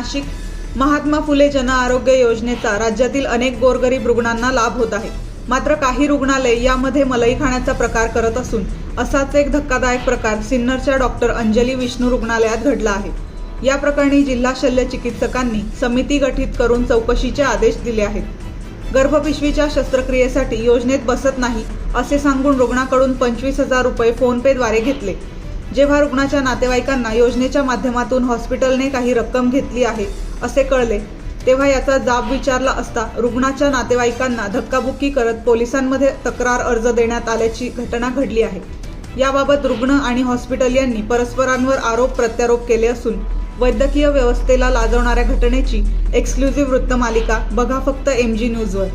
नाशिक महात्मा फुले जन आरोग्य योजनेचा राज्यातील अनेक गोरगरीब रुग्णांना लाभ होत आहे। मात्र काही रुग्णालय यामध्ये मलाई खाण्याचा प्रकार करत असून असाच एक धक्कादायक प्रकार सिन्नरच्या डॉक्टर अंजली विष्णू रुग्णालयात घडला आहे। या प्रकरणी जिल्हा शल्य चिकित्सकांनी समिती गठीत करून चौकशीचे आदेश दिले आहेत। गर्भपिशवीच्या शस्त्रक्रियेसाठी योजनेत बसत नाही असे सांगून रुग्णाकडून 25,000 रुपये फोनपेद्वारे घेतले। जेव्हा रुग्णाच्या नातेवाईकांना योजनेच्या माध्यमातून हॉस्पिटलने काही रक्कम घेतली आहे असे कळले, तेव्हा याचा जाब विचारला असता रुग्णाच्या नातेवाईकांना धक्काबुक्की करत पोलिसांमध्ये तक्रार अर्ज देण्यात आल्याची घटना घडली आहे। याबाबत रुग्ण आणि हॉस्पिटल यांनी परस्परांवर आरोप प्रत्यारोप केले असून वैद्यकीय व्यवस्थेला लाजवणाऱ्या घटनेची एक्सक्लुझिव्ह वृत्तमालिका बघा फक्त MG न्यूजवर।